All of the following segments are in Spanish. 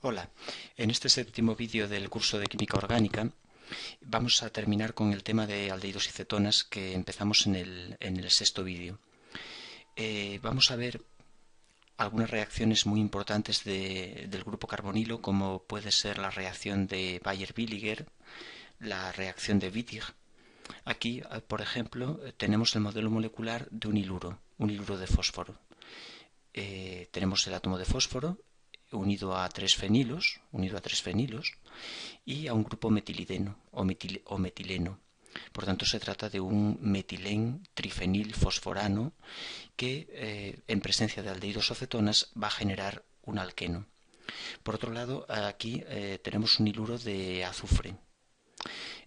Hola, en este séptimo vídeo del curso de Química Orgánica vamos a terminar con el tema de aldehídos y cetonas que empezamos en el sexto vídeo. Vamos a ver algunas reacciones muy importantes del grupo carbonilo, como puede ser la reacción de Baeyer-Villiger, la reacción de Wittig. Aquí, por ejemplo, tenemos el modelo molecular de un iluro de fósforo. Tenemos el átomo de fósforo unido a tres fenilos, y a un grupo metilideno o metileno. Por tanto, se trata de un metilén trifenil fosforano que, en presencia de aldehídos o cetonas, va a generar un alqueno. Por otro lado, aquí tenemos un iluro de azufre.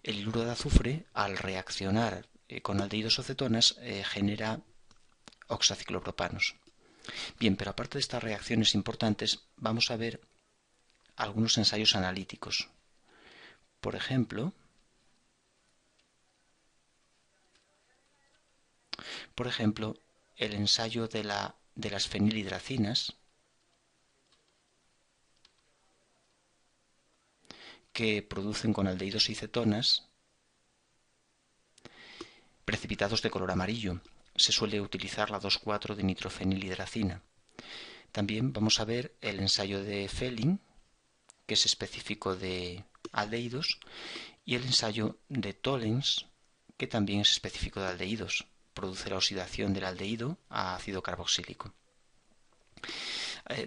El iluro de azufre, al reaccionar con aldehídos o cetonas, genera oxaciclopropanos. Bien, pero aparte de estas reacciones importantes, vamos a ver algunos ensayos analíticos. Por ejemplo, el ensayo de las fenilhidracinas, que producen con aldehídos y cetonas precipitados de color amarillo. Se suele utilizar la 2,4-dinitrofenilhidracina. También vamos a ver el ensayo de Fehling, que es específico de aldehídos, y el ensayo de Tollens, que también es específico de aldehídos. Produce la oxidación del aldehído a ácido carboxílico.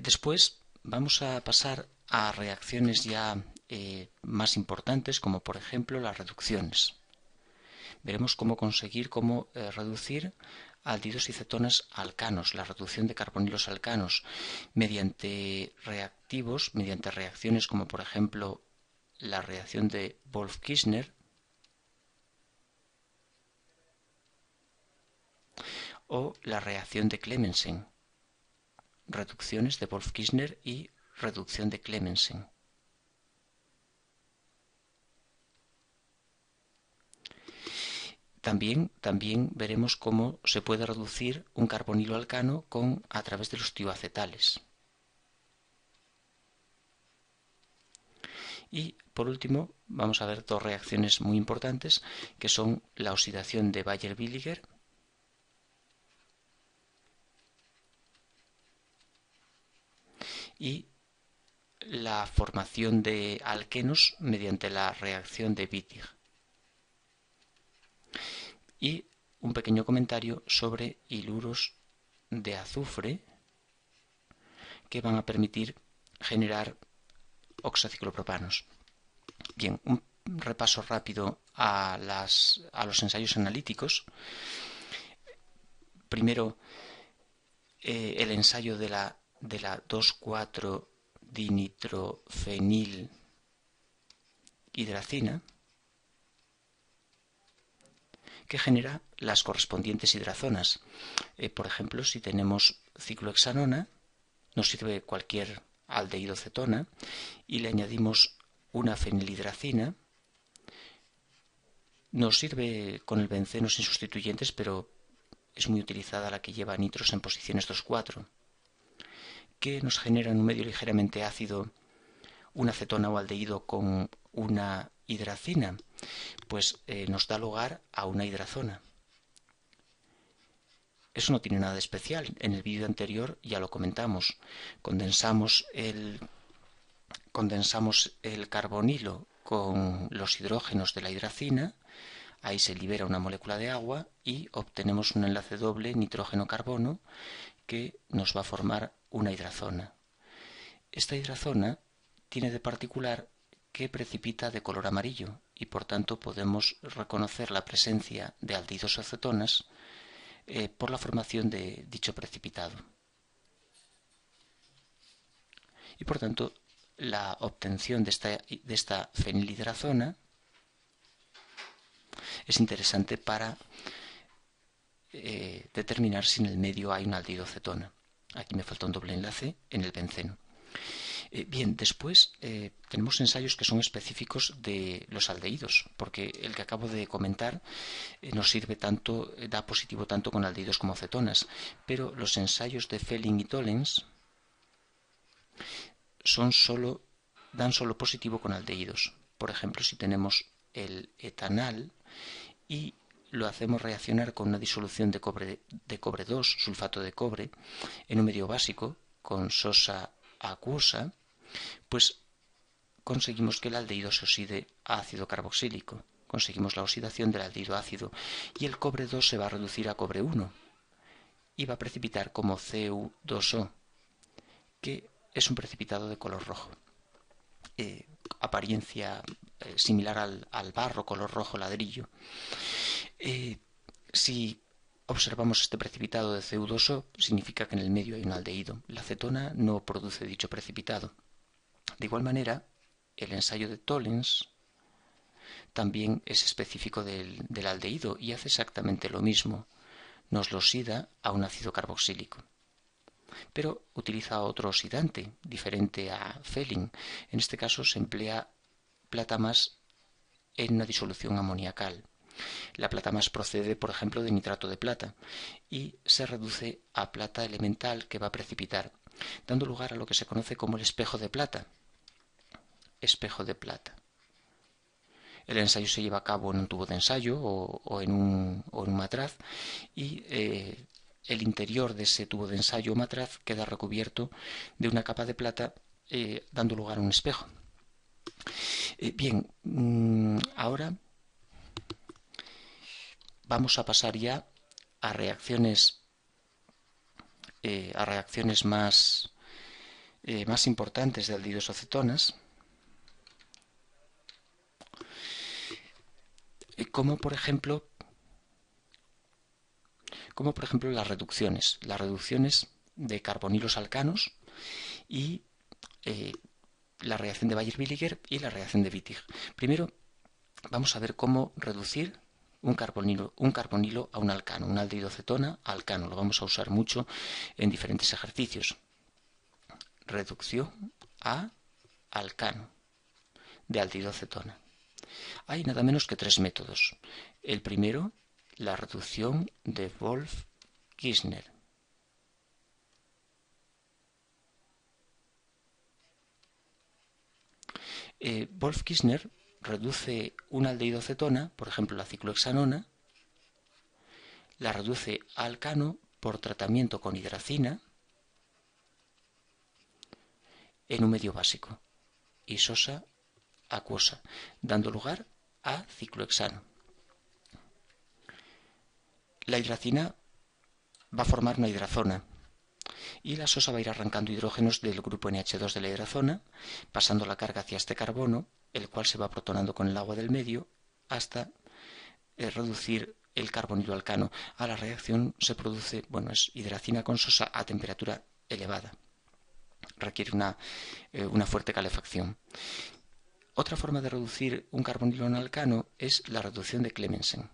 Después vamos a pasar a reacciones ya más importantes, como por ejemplo las reducciones. Veremos cómo reducir aldehídos y cetonas a alcanos, la reducción de carbonilos alcanos, mediante reacciones como por ejemplo la reacción de Wolff-Kishner o la reacción de Clemensen. Reducciones de Wolff-Kishner y reducción de Clemensen. También veremos cómo se puede reducir un carbonilo alcano a través de los tioacetales. Y por último vamos a ver dos reacciones muy importantes, que son la oxidación de Baeyer-Villiger y la formación de alquenos mediante la reacción de Wittig. Y un pequeño comentario sobre hiluros de azufre que van a permitir generar oxaciclopropanos. Bien, un repaso rápido a los ensayos analíticos. Primero, el ensayo de la 2,4-dinitrofenilhidracina, que genera las correspondientes hidrazonas. Por ejemplo, si tenemos ciclohexanona, nos sirve cualquier aldehído cetona y le añadimos una fenilhidracina. Nos sirve con el benceno sin sustituyentes, pero es muy utilizada la que lleva nitros en posiciones 2,4, que nos genera en un medio ligeramente ácido una cetona o aldehído con una hidracina, pues nos da lugar a una hidrazona. Eso no tiene nada de especial. En el vídeo anterior ya lo comentamos. Condensamos el carbonilo con los hidrógenos de la hidracina, ahí se libera una molécula de agua y obtenemos un enlace doble nitrógeno-carbono que nos va a formar una hidrazona. Esta hidrazona tiene de particular que precipita de color amarillo y por tanto podemos reconocer la presencia de aldehídos o cetonas por la formación de dicho precipitado. Y por tanto la obtención de esta fenilhidrazona es interesante para determinar si en el medio hay un aldehído cetona. Aquí me falta un doble enlace en el benceno. Bien, después tenemos ensayos que son específicos de los aldehídos, porque el que acabo de comentar nos sirve tanto, da positivo tanto con aldehídos como cetonas, pero los ensayos de Fehling y Tollens son solo dan solo positivo con aldehídos. Por ejemplo, si tenemos el etanal y lo hacemos reaccionar con una disolución de cobre 2, sulfato de cobre, en un medio básico, con sosa acuosa, pues conseguimos que el aldehído se oxide a ácido carboxílico. Conseguimos la oxidación del aldehído ácido y el cobre 2 se va a reducir a cobre 1 y va a precipitar como Cu2O, que es un precipitado de color rojo. Apariencia similar al barro, color rojo ladrillo. Si observamos este precipitado de Cu2O, significa que en el medio hay un aldehído. La acetona no produce dicho precipitado. De igual manera, el ensayo de Tollens también es específico del aldehído y hace exactamente lo mismo. Nos lo oxida a un ácido carboxílico. Pero utiliza otro oxidante, diferente a Felling. En este caso se emplea plata más en una disolución amoniacal. La plata más procede, por ejemplo, de nitrato de plata y se reduce a plata elemental que va a precipitar, dando lugar a lo que se conoce como el espejo de plata. Espejo de plata. El ensayo se lleva a cabo en un tubo de ensayo o en un matraz y el interior de ese tubo de ensayo o matraz queda recubierto de una capa de plata, dando lugar a un espejo. Bien, ahora vamos a pasar ya a reacciones más importantes de aldehídos o cetonas, como por ejemplo las reducciones de carbonilos alcanos y la reacción de Baeyer-Villiger y la reacción de Wittig. Primero vamos a ver cómo reducir un carbonilo a un alcano, un aldehído cetona a alcano. Lo vamos a usar mucho en diferentes ejercicios. Reducción a alcano de aldehído cetona. Hay nada menos que 3 métodos. El primero, la reducción de Wolff-Kishner. Wolff-Kishner reduce un aldehído cetona, por ejemplo la ciclohexanona, la reduce a alcano por tratamiento con hidracina en un medio básico y sosa acuosa, dando lugar a ciclohexano. La hidracina va a formar una hidrazona y la sosa va a ir arrancando hidrógenos del grupo NH2 de la hidrazona, pasando la carga hacia este carbono, el cual se va protonando con el agua del medio hasta reducir el carbonilo alcano. A la reacción se produce, es hidracina con sosa a temperatura elevada. Requiere una fuerte calefacción. Otra forma de reducir un carbonilo en alcano es la reducción de Clemmensen.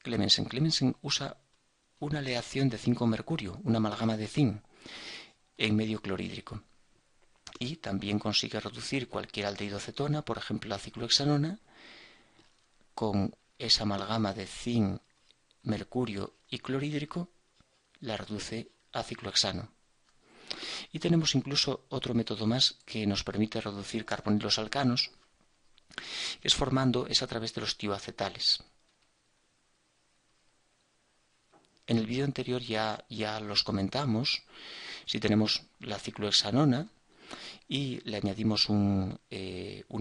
Clemmensen usa una aleación de zinc con mercurio, una amalgama de zinc, en medio clorhídrico. Y también consigue reducir cualquier aldehído cetona, por ejemplo la ciclohexanona, con esa amalgama de zinc, mercurio y clorhídrico, la reduce a ciclohexano. Y tenemos incluso otro método más que nos permite reducir carbonilos alcanos, que es a través de los tioacetales. En el vídeo anterior ya los comentamos. Si tenemos la ciclohexanona y le añadimos una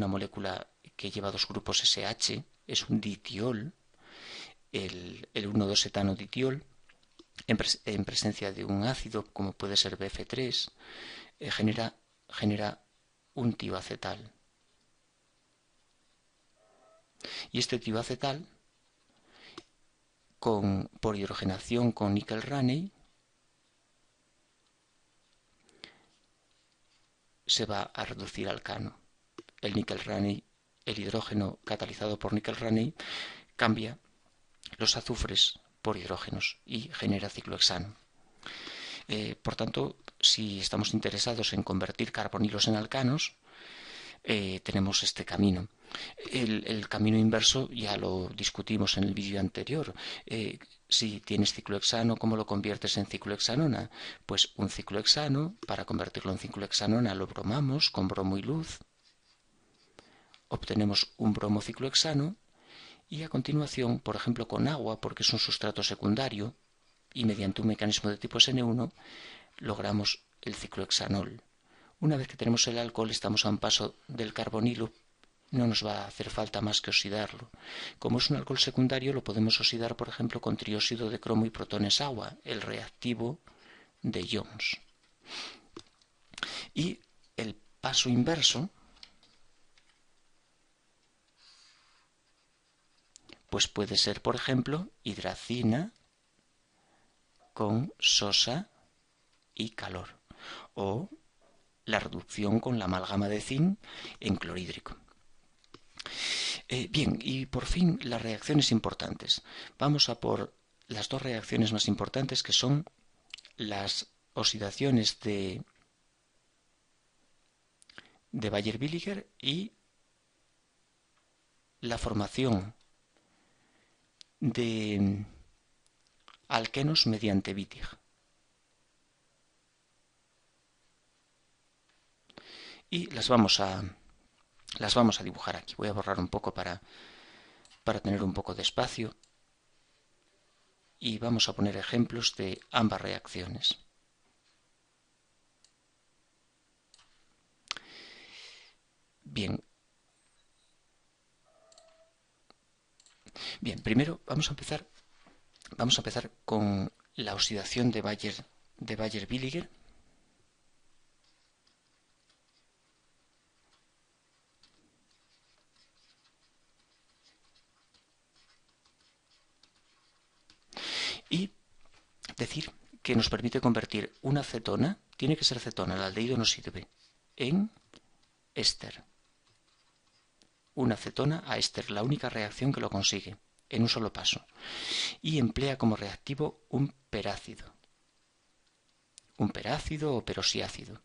molécula que lleva 2 grupos SH, es un ditiol, el 1,2-etano-ditiol, en presencia de un ácido como puede ser BF3, genera un tioacetal. Y este tioacetal, por hidrogenación con níquel-Raney, se va a reducir a alcano. El níquel-Raney, el hidrógeno catalizado por níquel-Raney, cambia los azufres por hidrógenos y genera ciclohexano. Por tanto, si estamos interesados en convertir carbonilos en alcanos, tenemos este camino. El camino inverso ya lo discutimos en el vídeo anterior. si tienes ciclohexano, ¿cómo lo conviertes en ciclohexanona? Pues un ciclohexano, para convertirlo en ciclohexanona lo bromamos con bromo y luz, obtenemos un bromociclohexano y a continuación, por ejemplo con agua, porque es un sustrato secundario, y mediante un mecanismo de tipo SN1, logramos el ciclohexanol. Una vez que tenemos el alcohol, estamos a un paso del carbonilo, no nos va a hacer falta más que oxidarlo. Como es un alcohol secundario, lo podemos oxidar, por ejemplo, con trióxido de cromo y protones agua, el reactivo de Jones. Y el paso inverso, pues puede ser, por ejemplo, hidracina con sosa y calor, o la reducción con la amalgama de zinc en clorhídrico. Bien, y por fin las reacciones importantes. Vamos a por las dos reacciones más importantes, que son las oxidaciones de Baeyer-Villiger y la formación de alquenos mediante Wittig. Y las vamos a dibujar aquí. Voy a borrar un poco para tener un poco de espacio. Y vamos a poner ejemplos de ambas reacciones. Bien. Bien, primero vamos a empezar con la oxidación de Baeyer-Villiger. Y decir que nos permite convertir una cetona, tiene que ser cetona, el aldehído no sirve, en éster. Una cetona a éster, la única reacción que lo consigue, en un solo paso. Y emplea como reactivo un perácido. Un perácido o peroxiácido.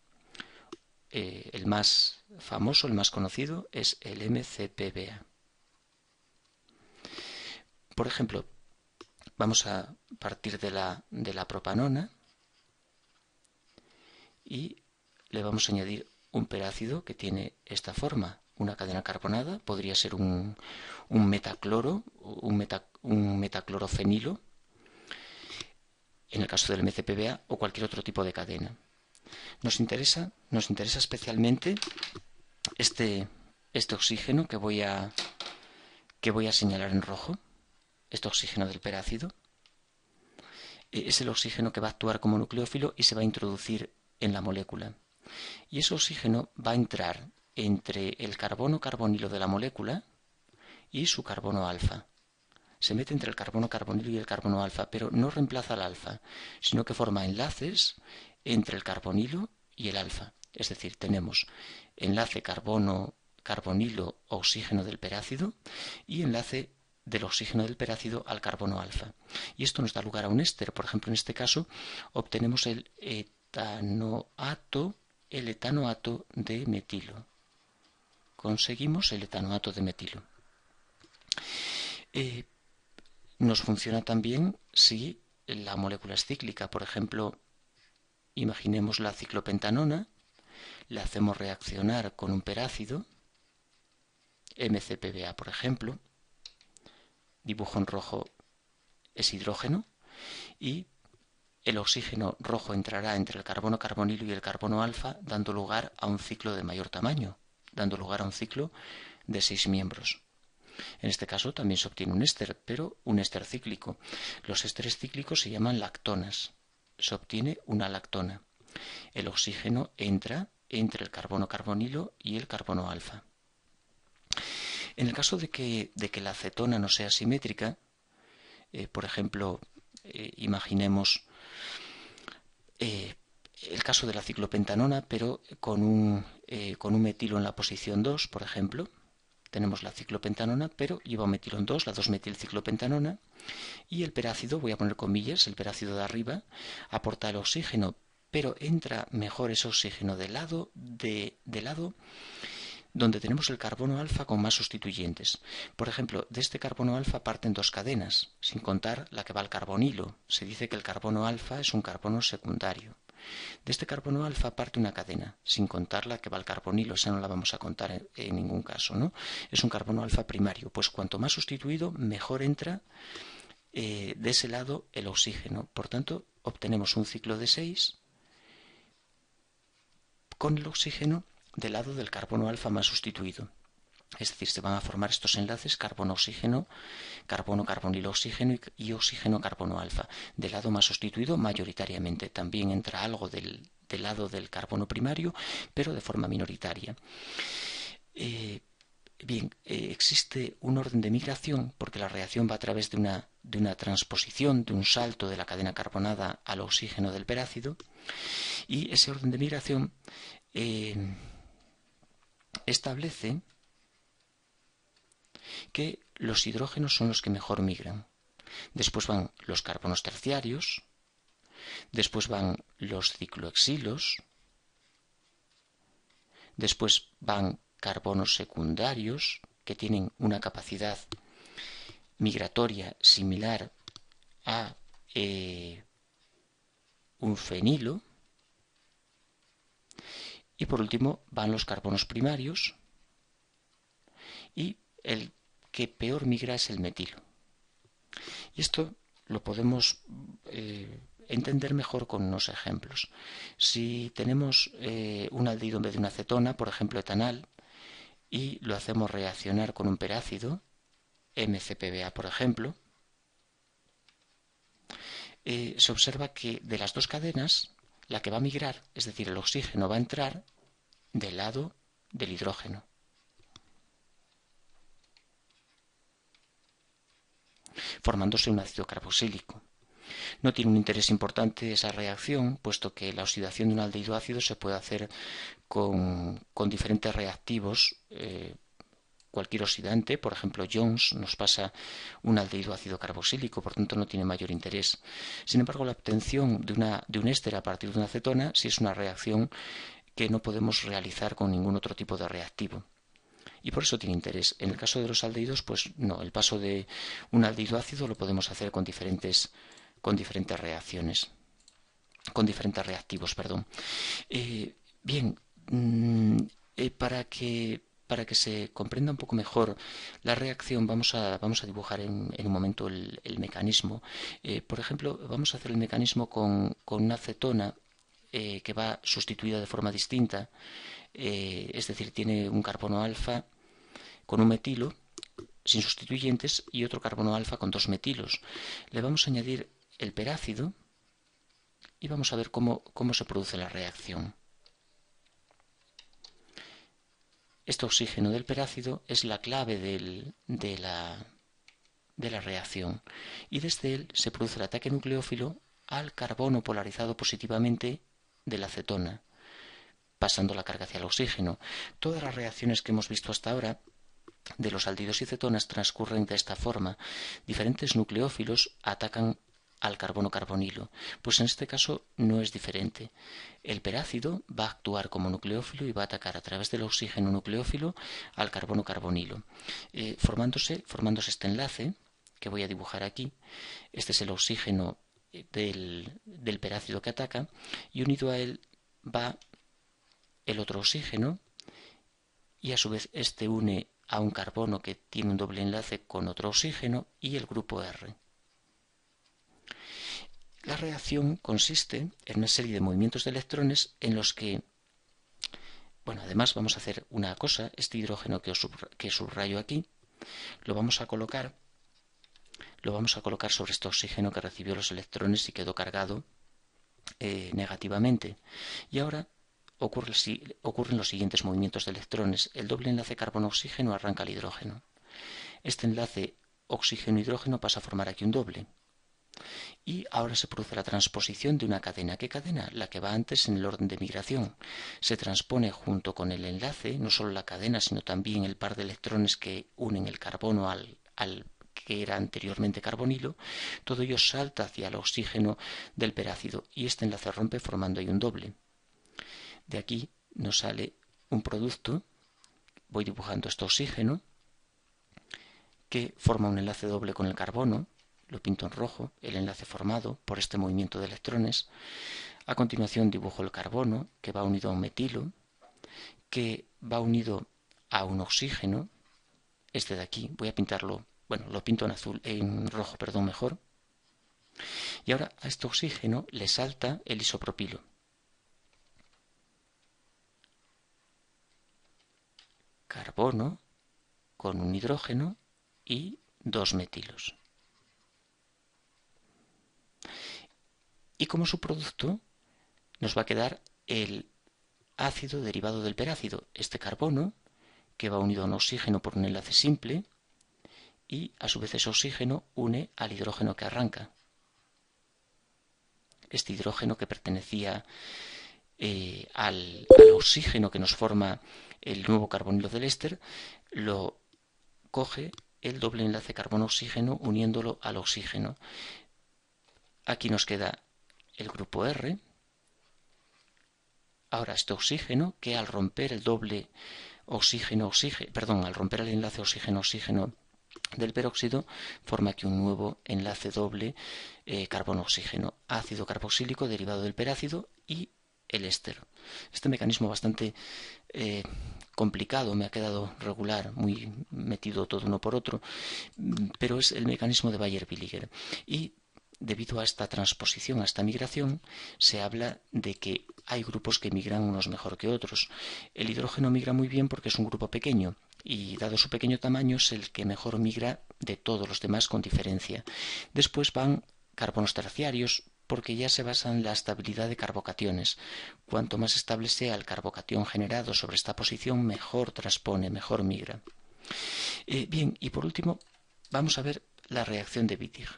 El más famoso, el más conocido, es el MCPBA. Por ejemplo, vamos a partir de la propanona y le vamos a añadir un perácido que tiene esta forma, una cadena carbonada, podría ser un metacloro, un metaclorofenilo, en el caso del MCPBA, o cualquier otro tipo de cadena. Nos interesa especialmente este oxígeno que voy a señalar en rojo, este oxígeno del perácido. Es el oxígeno que va a actuar como nucleófilo y se va a introducir en la molécula. Y ese oxígeno va a entrar entre el carbono carbonilo de la molécula y su carbono alfa. Se mete entre el carbono carbonilo y el carbono alfa, pero no reemplaza al alfa, sino que forma enlaces entre el carbonilo y el alfa. Es decir, tenemos enlace carbono-carbonilo oxígeno del perácido y enlace del oxígeno del perácido al carbono alfa. Y esto nos da lugar a un éster. Por ejemplo, en este caso obtenemos el etanoato de metilo. Conseguimos el etanoato de metilo. Nos funciona también si la molécula es cíclica. Por ejemplo, imaginemos la ciclopentanona, la hacemos reaccionar con un perácido, MCPBA por ejemplo, dibujo en rojo es hidrógeno, y el oxígeno rojo entrará entre el carbono carbonilo y el carbono alfa, dando lugar a un ciclo de mayor tamaño, dando lugar a un ciclo de 6 miembros. En este caso también se obtiene un éster, pero un éster cíclico. Los ésteres cíclicos se llaman lactonas. Se obtiene una lactona. El oxígeno entra entre el carbono carbonilo y el carbono alfa. En el caso de que la cetona no sea simétrica, por ejemplo, imaginemos el caso de la ciclopentanona, pero con un metilo en la posición 2, por ejemplo. Tenemos la ciclopentanona, pero lleva un metilo en 2, la 2-metilciclopentanona, y el perácido, voy a poner comillas, el perácido de arriba, aporta el oxígeno, pero entra mejor ese oxígeno del lado donde tenemos el carbono alfa con más sustituyentes. Por ejemplo, de este carbono alfa parten dos cadenas, sin contar la que va al carbonilo. Se dice que el carbono alfa es un carbono secundario. De este carbono alfa parte una cadena, sin contar la que va al carbonilo, esa no la vamos a contar en ningún caso, ¿no? Es un carbono alfa primario, pues cuanto más sustituido, mejor entra de ese lado el oxígeno. Por tanto, obtenemos un ciclo de 6 con el oxígeno del lado del carbono alfa más sustituido. Es decir, se van a formar estos enlaces carbono-oxígeno, carbono-carbonilo-oxígeno y oxígeno-carbono alfa. Del lado más sustituido, mayoritariamente. También entra algo del lado del carbono primario, pero de forma minoritaria. Existe un orden de migración porque la reacción va a través de una transposición, de un salto de la cadena carbonada al oxígeno del perácido, y ese orden de migración establece que los hidrógenos son los que mejor migran. Después van los carbonos terciarios, después van los cicloexilos, después van carbonos secundarios que tienen una capacidad migratoria similar a un fenilo, y por último van los carbonos primarios, y el que peor migra es el metilo. Y esto lo podemos entender mejor con unos ejemplos. Si tenemos un aldehído en vez de una acetona, por ejemplo etanal, y lo hacemos reaccionar con un perácido, MCPBA por ejemplo, se observa que de las dos cadenas, la que va a migrar, es decir, el oxígeno, va a entrar del lado del hidrógeno. Formándose un ácido carboxílico. No tiene un interés importante esa reacción, puesto que la oxidación de un aldehído ácido se puede hacer con diferentes reactivos. Cualquier oxidante, por ejemplo Jones, nos pasa un aldehído ácido carboxílico, por tanto no tiene mayor interés. Sin embargo, la obtención de un éster a partir de una acetona sí es una reacción que no podemos realizar con ningún otro tipo de reactivo. Y por eso tiene interés. En el caso de los aldehídos, pues no, el paso de un aldehído ácido lo podemos hacer con diferentes reacciones, con diferentes reactivos, perdón. Bien, para que se comprenda un poco mejor la reacción, vamos a dibujar en un momento el mecanismo. Por ejemplo, vamos a hacer el mecanismo con una acetona que va sustituida de forma distinta, es decir, tiene un carbono alfa con un metilo sin sustituyentes y otro carbono alfa con dos metilos. Le vamos a añadir el perácido y vamos a ver cómo se produce la reacción. Este oxígeno del perácido es la clave de la reacción, y desde él se produce el ataque nucleófilo al carbono polarizado positivamente de la acetona, pasando la carga hacia el oxígeno. Todas las reacciones que hemos visto hasta ahora de los aldehídos y cetonas transcurren de esta forma. Diferentes nucleófilos atacan al carbono carbonilo. Pues en este caso no es diferente. El perácido va a actuar como nucleófilo y va a atacar a través del oxígeno nucleófilo al carbono carbonilo, formándose este enlace que voy a dibujar aquí. Este es el oxígeno del perácido que ataca, y unido a él va el otro oxígeno, y a su vez este une a un carbono que tiene un doble enlace con otro oxígeno y el grupo R. La reacción consiste en una serie de movimientos de electrones en los que, bueno, además vamos a hacer una cosa. Este hidrógeno que subrayo aquí, lo vamos a colocar sobre este oxígeno que recibió los electrones y quedó cargado negativamente. Y ahora ocurren los siguientes movimientos de electrones. El doble enlace carbono-oxígeno arranca el hidrógeno. Este enlace oxígeno-hidrógeno pasa a formar aquí un doble. Y ahora se produce la transposición de una cadena. ¿Qué cadena? La que va antes en el orden de migración. Se transpone junto con el enlace, no solo la cadena, sino también el par de electrones que unen el carbono al que era anteriormente carbonilo. Todo ello salta hacia el oxígeno del perácido y este enlace rompe formando ahí un doble. De aquí nos sale un producto. voy dibujando este oxígeno que forma un enlace doble con el carbono. Lo pinto en rojo, el enlace formado por este movimiento de electrones. A continuación dibujo el carbono, que va unido a un metilo, que va unido a un oxígeno, este de aquí. Voy a pintarlo, bueno, lo pinto en azul, en rojo, perdón, mejor. Y ahora a este oxígeno le salta el isopropilo. Carbono con un hidrógeno y dos metilos. Y como subproducto nos va a quedar el ácido derivado del perácido, este carbono, que va unido a un oxígeno por un enlace simple, y a su vez ese oxígeno une al hidrógeno que arranca. Este hidrógeno que pertenecía al oxígeno que nos forma el nuevo carbonilo del éster, lo coge el doble enlace carbono-oxígeno uniéndolo al oxígeno. Aquí nos queda el grupo R. Ahora este oxígeno que al romper el doble al romper el enlace oxígeno-oxígeno del peróxido forma aquí un nuevo enlace doble carbono-oxígeno, ácido carboxílico derivado del perácido y el éster. Este mecanismo bastante complicado, me ha quedado regular, muy metido todo uno por otro, pero es el mecanismo de Baeyer-Villiger. Y debido a esta transposición, a esta migración, se habla de que hay grupos que migran unos mejor que otros. El hidrógeno migra muy bien porque es un grupo pequeño y, dado su pequeño tamaño, es el que mejor migra de todos los demás con diferencia. Después van carbonos terciarios porque ya se basan en la estabilidad de carbocationes. Cuanto más estable sea el carbocatión generado sobre esta posición, mejor transpone, mejor migra. Bien, y por último, vamos a ver la reacción de Wittig.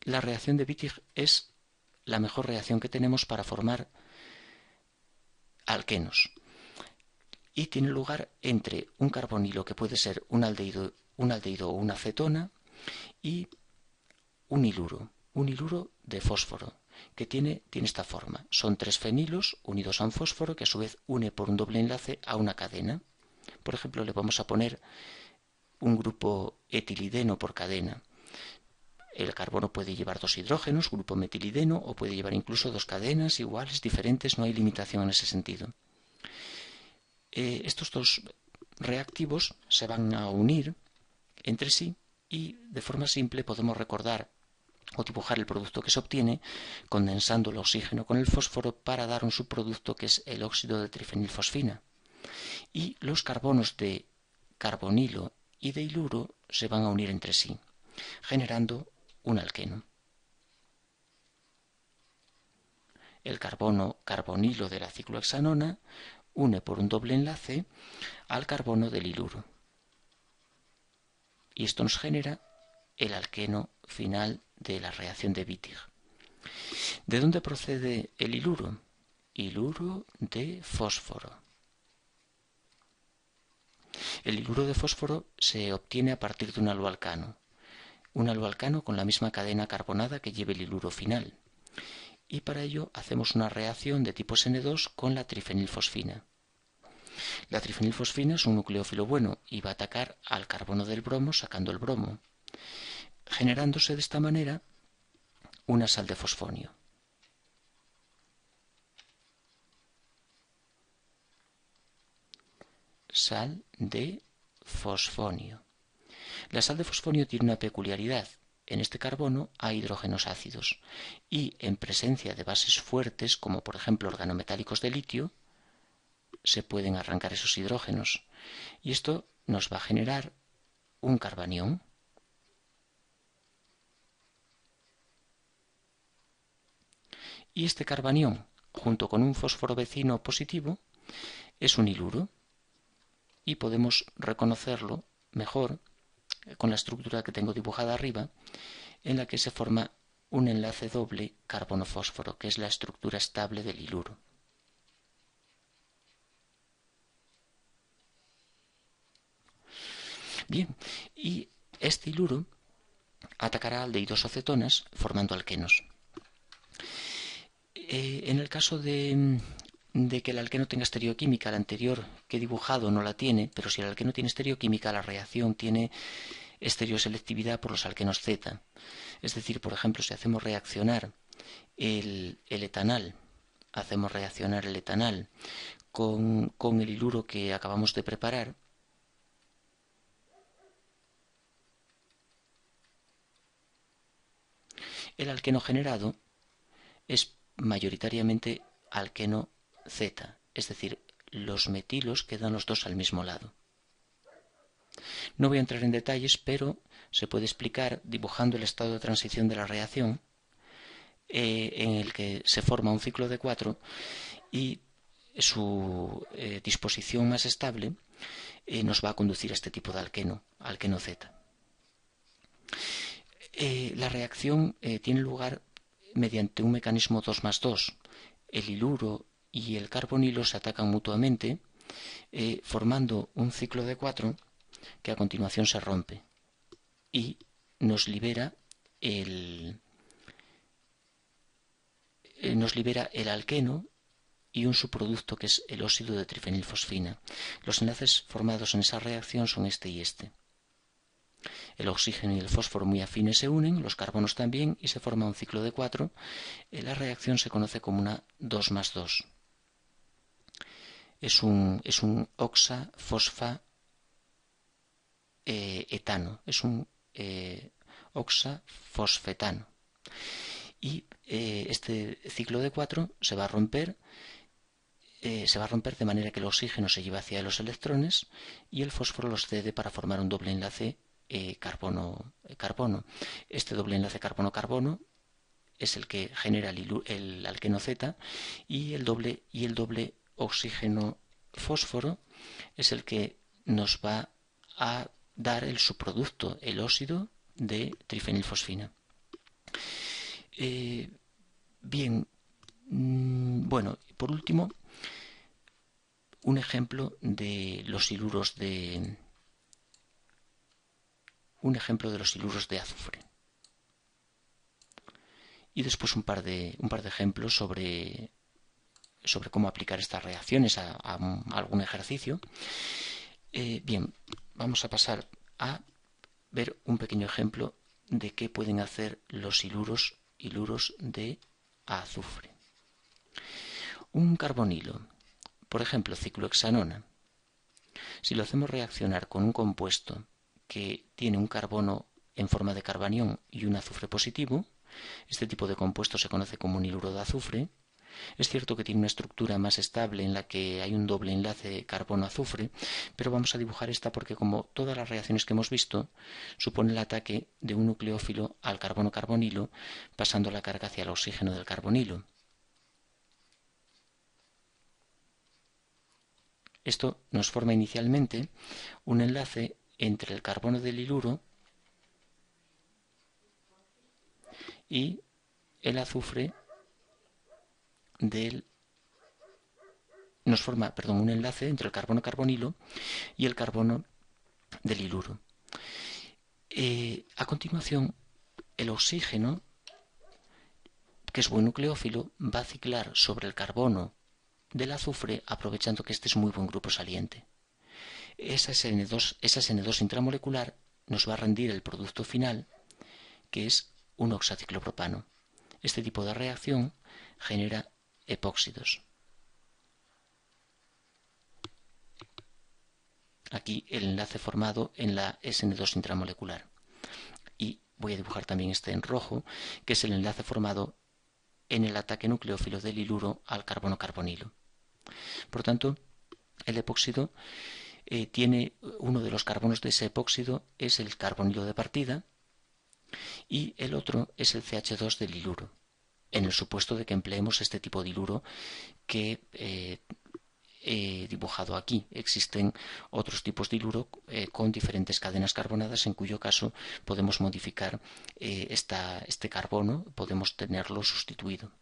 La reacción de Wittig es la mejor reacción que tenemos para formar alquenos. Y tiene lugar entre un carbonilo que puede ser un aldehído o una cetona y un iluro de fósforo, que tiene esta forma. Son tres fenilos unidos a un fósforo que a su vez une por un doble enlace a una cadena. Por ejemplo, le vamos a poner un grupo etilideno por cadena. El carbono puede llevar dos hidrógenos, grupo metilideno, o puede llevar incluso dos cadenas iguales, diferentes, no hay limitación en ese sentido. Estos dos reactivos se van a unir entre sí y de forma simple podemos recordar o dibujar el producto que se obtiene condensando el oxígeno con el fósforo para dar un subproducto que es el óxido de trifenilfosfina. Y los carbonos de carbonilo y de iluro se van a unir entre sí, generando un alqueno. El carbonilo de la ciclohexanona une por un doble enlace al carbono del iluro. Y esto nos genera el alqueno final de la reacción de Wittig. ¿De dónde procede el iluro? Iluro de fósforo. El iluro de fósforo se obtiene a partir de un aloalcano. Un aloalcano con la misma cadena carbonada que lleve el iluro final. Y para ello hacemos una reacción de tipo N2 con la trifenilfosfina. La trifenilfosfina es un nucleófilo bueno y va a atacar al carbono del bromo sacando el bromo, generándose de esta manera una sal de fosfonio. Sal de fosfonio. La sal de fosfonio tiene una peculiaridad. En este carbono hay hidrógenos ácidos y en presencia de bases fuertes, como por ejemplo organometálicos de litio, se pueden arrancar esos hidrógenos. Y esto nos va a generar un carbanión. Y este carbanión, junto con un fósforo vecino positivo, es un iluro. Y podemos reconocerlo mejor con la estructura que tengo dibujada arriba, en la que se forma un enlace doble carbono-fósforo, que es la estructura estable del iluro. Bien, y este iluro atacará aldehídos o cetonas formando alquenos. En el caso de de que el alqueno tenga estereoquímica. El anterior que he dibujado no la tiene, pero si el alqueno tiene estereoquímica, la reacción tiene estereoselectividad por los alquenos Z. Es decir, por ejemplo, si hacemos reaccionar el etanal, con el iluro que acabamos de preparar, el alqueno generado es mayoritariamente alqueno Z, es decir, los metilos quedan los dos al mismo lado. No voy a entrar en detalles, pero se puede explicar dibujando el estado de transición de la reacción, en el que se forma un ciclo de 4 y su disposición más estable nos va a conducir a este tipo de alqueno Z. La reacción tiene lugar mediante un mecanismo 2+2. El iluro y el carbonilo se atacan mutuamente, formando un ciclo de 4 que a continuación se rompe y nos libera el alqueno y un subproducto que es el óxido de trifenilfosfina. Los enlaces formados en esa reacción son este y este. El oxígeno y el fósforo muy afines se unen, los carbonos también, y se forma un ciclo de 4. La reacción se conoce como una 2+2. Es un oxafosfaetano, es un oxafosfetano. Y este ciclo de 4 se va a romper de manera que el oxígeno se lleva hacia los electrones y el fósforo los cede para formar un doble enlace carbono-carbono. Este doble enlace carbono-carbono es el que genera el alqueno Z y el doble oxígeno-fósforo es el que nos va a dar el subproducto, el óxido de trifenilfosfina. Bien, bueno, por último, un ejemplo de los siluros de azufre. Y después un par de ejemplos sobre cómo aplicar estas reacciones a algún ejercicio. Bien, vamos a pasar a ver un pequeño ejemplo de qué pueden hacer los siluros de azufre. Un carbonilo, por ejemplo, ciclohexanona. Si lo hacemos reaccionar con un compuesto que tiene un carbono en forma de carbanión y un azufre positivo, este tipo de compuesto se conoce como un iluro de azufre. Es cierto que tiene una estructura más estable en la que hay un doble enlace carbono-azufre, pero vamos a dibujar esta porque, como todas las reacciones que hemos visto, supone el ataque de un nucleófilo al carbono-carbonilo, pasando la carga hacia el oxígeno del carbonilo. Esto nos forma inicialmente un enlace entre el carbono del iluro y el azufre nos forma, un enlace entre el carbono-carbonilo y el carbono del iluro. A continuación, el oxígeno, que es buen nucleófilo, va a ciclar sobre el carbono del azufre, aprovechando que este es muy buen grupo saliente. Esa SN2 intramolecular nos va a rendir el producto final, que es un oxaciclopropano. Este tipo de reacción genera epóxidos. Aquí el enlace formado en la SN2 intramolecular. Y voy a dibujar también este en rojo, que es el enlace formado en el ataque nucleófilo del iluro al carbono-carbonilo. Por tanto, el epóxido tiene uno de los carbonos de ese epóxido, es el carbonilo de partida, y el otro es el CH2 del iluro, en el supuesto de que empleemos este tipo de iluro que he dibujado aquí. Existen otros tipos de iluro con diferentes cadenas carbonadas, en cuyo caso podemos modificar este carbono, podemos tenerlo sustituido.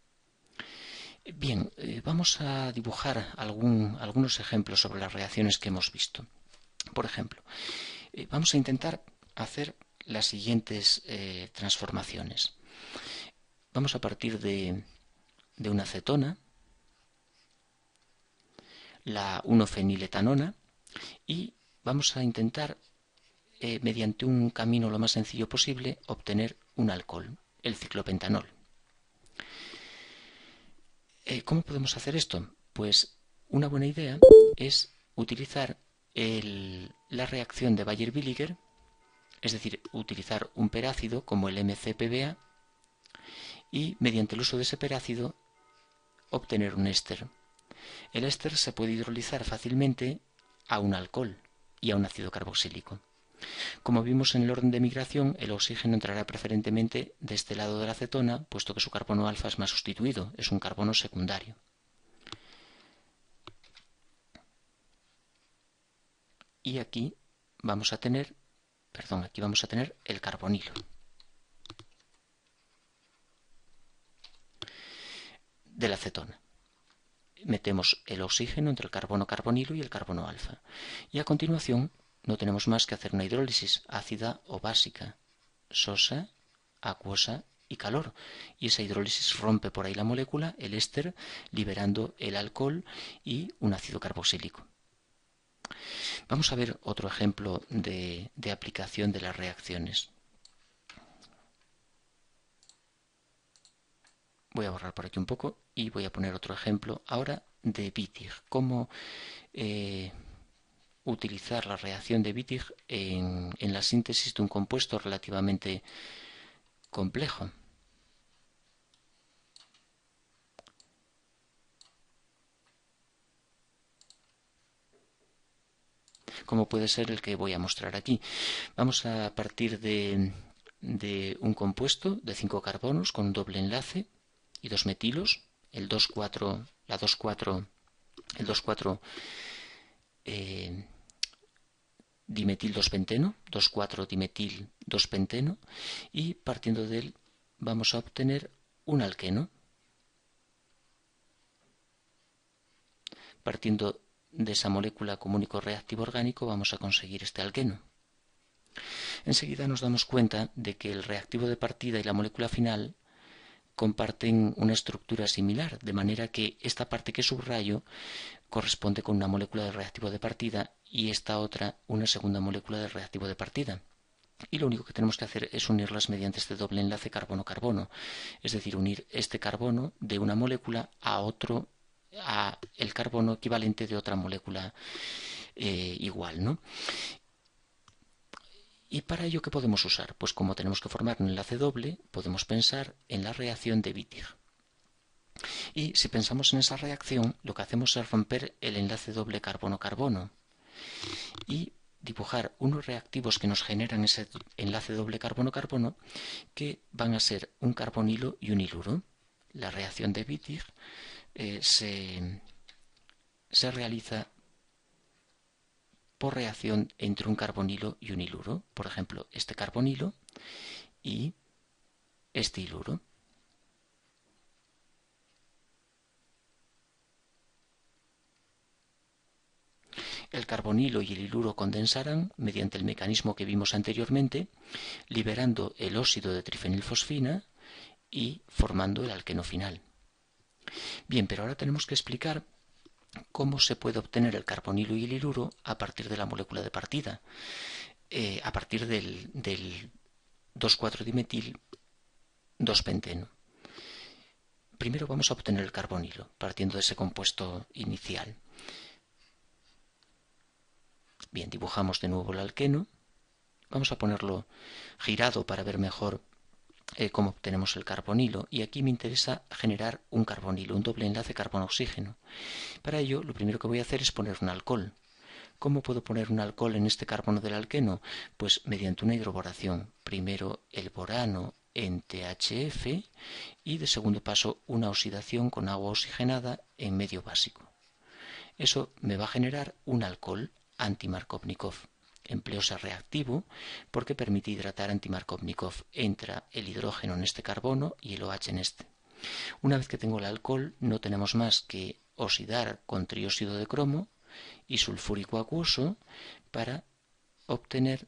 Bien, vamos a dibujar algunos ejemplos sobre las reacciones que hemos visto. Por ejemplo, vamos a intentar hacer las siguientes transformaciones. Vamos a partir de una acetona la 1-feniletanona y vamos a intentar, mediante un camino lo más sencillo posible, obtener un alcohol, el ciclopentanol. ¿Cómo podemos hacer esto? Pues una buena idea es utilizar la reacción de Baeyer-Villiger, es decir, utilizar un perácido como el MCPBA y mediante el uso de ese perácido obtener un éster. El éster se puede hidrolizar fácilmente a un alcohol y a un ácido carboxílico. Como vimos en el orden de migración, el oxígeno entrará preferentemente de este lado de la acetona, puesto que su carbono alfa es más sustituido, es un carbono secundario. Y aquí vamos a tener el carbonilo. De la acetona. Metemos el oxígeno entre el carbono carbonilo y el carbono alfa. Y a continuación no tenemos más que hacer una hidrólisis ácida o básica, sosa, acuosa y calor. Y esa hidrólisis rompe por ahí la molécula, el éster, liberando el alcohol y un ácido carboxílico. Vamos a ver otro ejemplo de aplicación de las reacciones. Voy a borrar por aquí un poco y voy a poner otro ejemplo ahora de Wittig. Cómo utilizar la reacción de Wittig en la síntesis de un compuesto relativamente complejo. Como puede ser el que voy a mostrar aquí. Vamos a partir de un compuesto de 5 carbonos con un doble enlace y 2 metilos, el 2,4, la 2,4, el 2,4 dimetil 2-penteno, 2,4 dimetil 2-penteno, y partiendo de él vamos a obtener un alqueno. Partiendo de esa molécula común y correactivo orgánico vamos a conseguir este alqueno. Enseguida nos damos cuenta de que el reactivo de partida y la molécula final comparten una estructura similar, de manera que esta parte que subrayo corresponde con una molécula de reactivo de partida y esta otra una segunda molécula de reactivo de partida. Y lo único que tenemos que hacer es unirlas mediante este doble enlace carbono-carbono, es decir, unir este carbono de una molécula a el carbono equivalente de otra molécula igual, ¿no? ¿Y para ello qué podemos usar? Pues como tenemos que formar un enlace doble, podemos pensar en la reacción de Wittig. Y si pensamos en esa reacción, lo que hacemos es romper el enlace doble carbono-carbono y dibujar unos reactivos que nos generan ese enlace doble carbono-carbono, que van a ser un carbonilo y un iluro. La reacción de Wittig se realiza por reacción entre un carbonilo y un iluro. Por ejemplo, este carbonilo y este iluro. El carbonilo y el iluro condensarán mediante el mecanismo que vimos anteriormente, liberando el óxido de trifenilfosfina y formando el alqueno final. Bien, pero ahora tenemos que explicar cómo se puede obtener el carbonilo y el iluro a partir de la molécula de partida, a partir del 2,4-dimetil 2-penteno. Primero vamos a obtener el carbonilo, partiendo de ese compuesto inicial. Bien, dibujamos de nuevo el alqueno. Vamos a ponerlo girado para ver mejor cómo obtenemos el carbonilo. Y aquí me interesa generar un carbonilo, un doble enlace carbono-oxígeno. Para ello, lo primero que voy a hacer es poner un alcohol. ¿Cómo puedo poner un alcohol en este carbono del alqueno? Pues mediante una hidroboración. Primero el borano en THF y de segundo paso una oxidación con agua oxigenada en medio básico. Eso me va a generar un alcohol anti-Markovnikov. Empleo ese reactivo porque permite hidratar anti-Markovnikov. Entra el hidrógeno en este carbono y el OH en este. Una vez que tengo el alcohol, no tenemos más que oxidar con trióxido de cromo y sulfúrico acuoso para obtener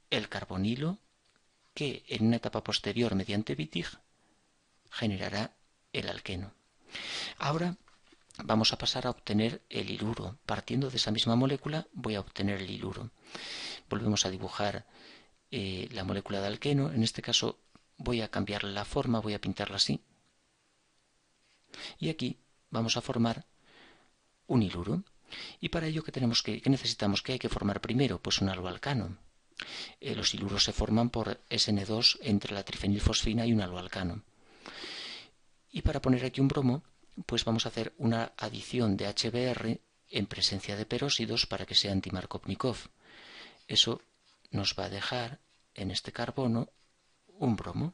el carbonilo que en una etapa posterior mediante Wittig generará el alqueno. Ahora vamos a pasar a obtener el iluro. Partiendo de esa misma molécula voy a obtener el iluro. Volvemos a dibujar la molécula de alqueno. En este caso voy a cambiarle la forma, voy a pintarla así. Y aquí vamos a formar un iluro. Y para ello, ¿qué necesitamos? ¿Qué hay que formar primero? Pues un aloalcano. Los iluros se forman por SN2 entre la trifenilfosfina y un aloalcano. Y para poner aquí un bromo, pues vamos a hacer una adición de HBr en presencia de peróxidos para que sea anti-Markovnikov. Eso nos va a dejar en este carbono un bromo.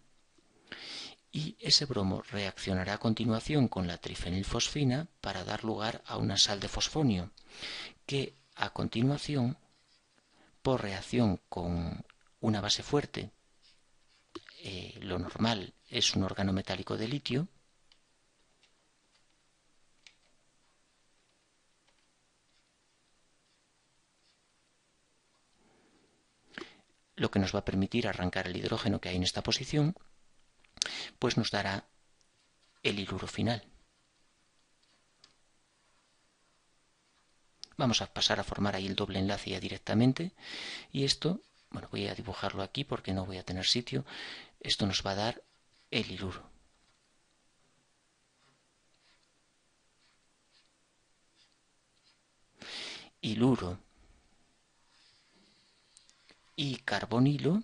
Y ese bromo reaccionará a continuación con la trifenilfosfina para dar lugar a una sal de fosfonio, que a continuación, por reacción con una base fuerte, lo normal es un organometálico de litio, lo que nos va a permitir arrancar el hidrógeno que hay en esta posición, pues nos dará el iluro final. Vamos a pasar a formar ahí el doble enlace ya directamente, y esto, bueno, voy a dibujarlo aquí porque no voy a tener sitio. Esto nos va a dar el iluro. Iluro y carbonilo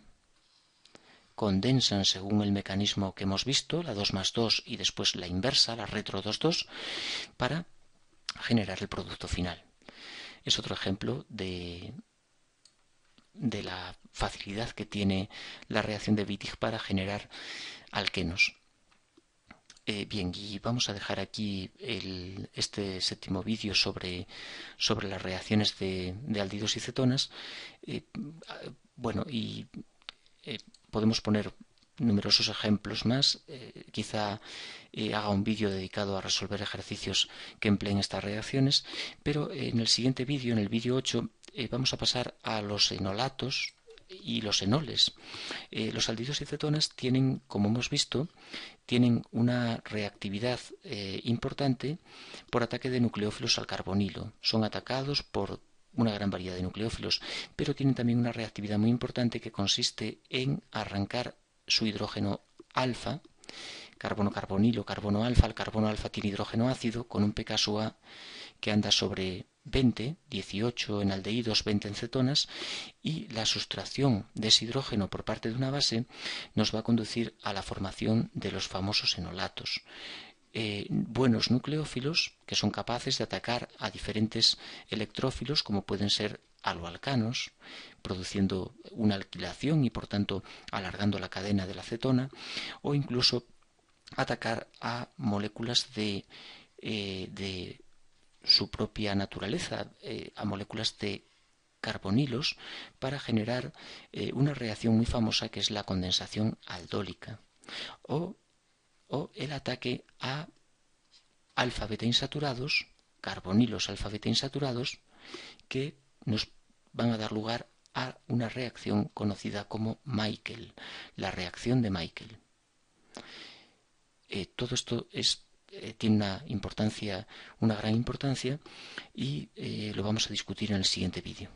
condensan según el mecanismo que hemos visto, la 2 más 2 y después la inversa, la retro 2,2, para generar el producto final. Es otro ejemplo de la facilidad que tiene la reacción de Wittig para generar alquenos. Bien, y vamos a dejar aquí este séptimo vídeo sobre las reacciones de aldehídos y cetonas. Bueno, y podemos poner numerosos ejemplos más. Quizá haga un vídeo dedicado a resolver ejercicios que empleen estas reacciones, pero en el siguiente vídeo, en el vídeo 8, vamos a pasar a los enolatos y los enoles. Los aldehídos y cetonas tienen, como hemos visto, tienen una reactividad importante por ataque de nucleófilos al carbonilo. Son atacados por una gran variedad de nucleófilos, pero tienen también una reactividad muy importante que consiste en arrancar su hidrógeno alfa, carbono-carbonilo, carbono alfa. El carbono alfa tiene hidrógeno ácido con un pKa que anda sobre 20, 18 en aldehídos, 20 en cetonas, y la sustracción de ese hidrógeno por parte de una base nos va a conducir a la formación de los famosos enolatos. Buenos nucleófilos que son capaces de atacar a diferentes electrófilos, como pueden ser aloalcanos, produciendo una alquilación y por tanto alargando la cadena de la cetona, o incluso atacar a moléculas de su propia naturaleza, a moléculas de carbonilos, para generar una reacción muy famosa que es la condensación aldólica, o el ataque a alfa-beta insaturados, carbonilos alfa-beta insaturados, que nos van a dar lugar a una reacción conocida como Michael, la reacción de Michael. Todo esto tiene una gran importancia, y lo vamos a discutir en el siguiente vídeo.